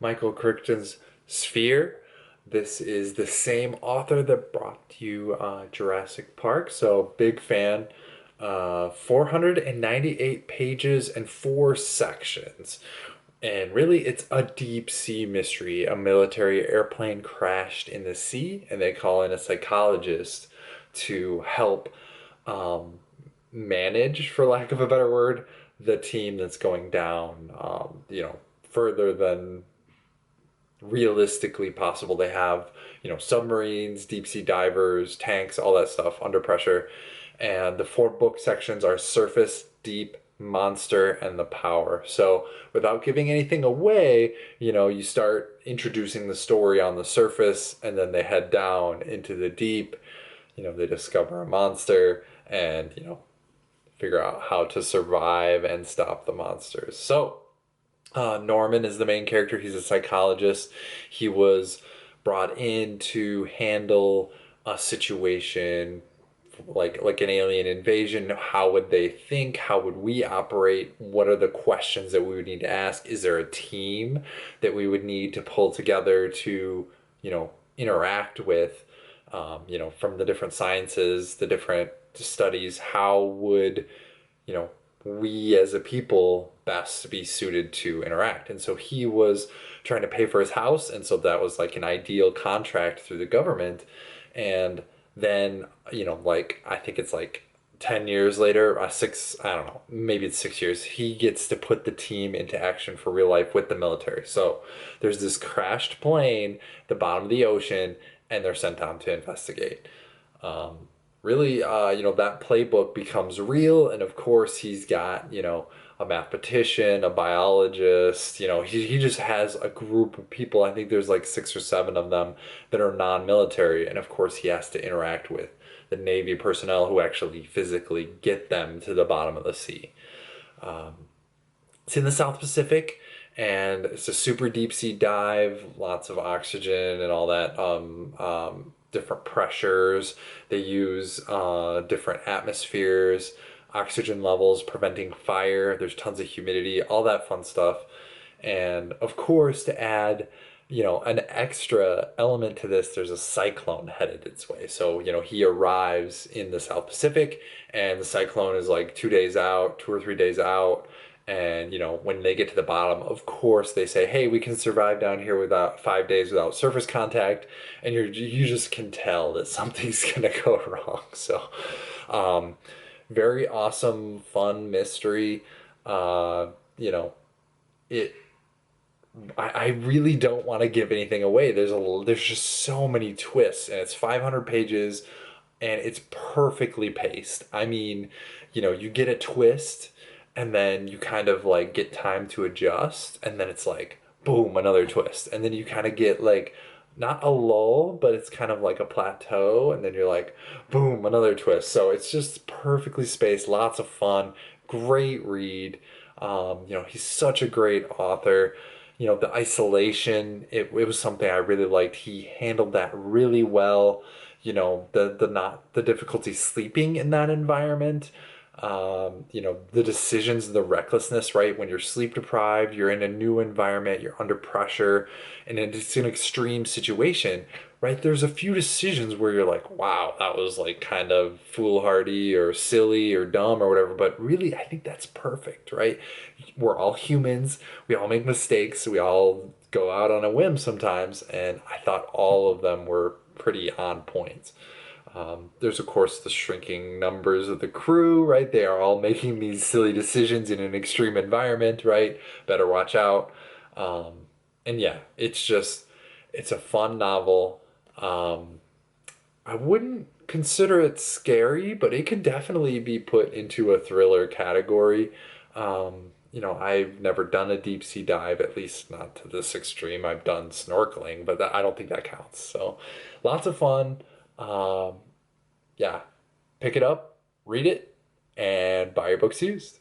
Michael Crichton's Sphere. This is the same author that brought you Jurassic Park, so big fan. 498 pages and four sections. And really, it's a deep sea mystery. A military airplane crashed in the sea, and they call in a psychologist to help um, manage, for lack of a better word, the team that's going down, further than realistically possible. They have, submarines, deep sea divers, tanks, all that stuff under pressure. And the four book sections are surface, deep, monster, and the power. So without giving anything away, you start introducing the story on the surface and then they head down into the deep. They discover a monster and, figure out how to survive and stop the monsters. So Norman is the main character. He's a psychologist. He was brought in to handle a situation like an alien invasion. How would they think? How would we operate? What are the questions that we would need to ask? Is there a team that we would need to pull together to, interact with? From the different sciences, the different studies, how would you know we as a people best be suited to interact? And so he was trying to pay for his house, and so that was like an ideal contract through the government. And then like I think it's like 10 years later, six, I don't know, maybe it's 6 years, he gets to put the team into action for real life with the military. So there's this crashed plane at the bottom of the ocean, and they're sent down to investigate. Really, that playbook becomes real. And of course, he's got, a mathematician, a biologist, he just has a group of people. I think there's like six or seven of them that are non military. And of course, he has to interact with the Navy personnel who actually physically get them to the bottom of the sea. It's in the South Pacific, and it's a super deep sea dive, lots of oxygen and all that. Different pressures. They use different atmospheres, oxygen levels, preventing fire. There's tons of humidity, all that fun stuff. And of course, to add, an extra element to this, there's a cyclone headed its way. So, he arrives in the South Pacific, and the cyclone is like 2 days out, 2 or 3 days out. And, when they get to the bottom, of course, they say, hey, we can survive down here without 5 days without surface contact. And you just can tell that something's going to go wrong. So, um, very awesome, fun mystery. Uh, you know, it, I really don't want to give anything away. There's just so many twists, and it's 500 pages, and it's perfectly paced. I mean, you get a twist, and then you kind of like get time to adjust, and then it's like boom, another twist, and then you kind of get like not a lull, but it's kind of like a plateau, and then you're like boom, another twist. So it's just perfectly spaced, lots of fun, great read. He's such a great author. The isolation, it was something I really liked. He handled that really well. The difficulty sleeping in that environment. The decisions, the recklessness, right? When you're sleep deprived, you're in a new environment, you're under pressure, and it's an extreme situation, right? There's a few decisions where you're like, wow, that was like kind of foolhardy or silly or dumb or whatever. But really, I think that's perfect, right? We're all humans, we all make mistakes, we all go out on a whim sometimes. And I thought all of them were pretty on point. There's, of course, the shrinking numbers of the crew, right? They are all making these silly decisions in an extreme environment, right? Better watch out. And yeah, it's a fun novel. I wouldn't consider it scary, but it could definitely be put into a thriller category. I've never done a deep sea dive, at least not to this extreme. I've done snorkeling, but I don't think that counts. So, lots of fun. Um, yeah, pick it up, read it, and buy your books used.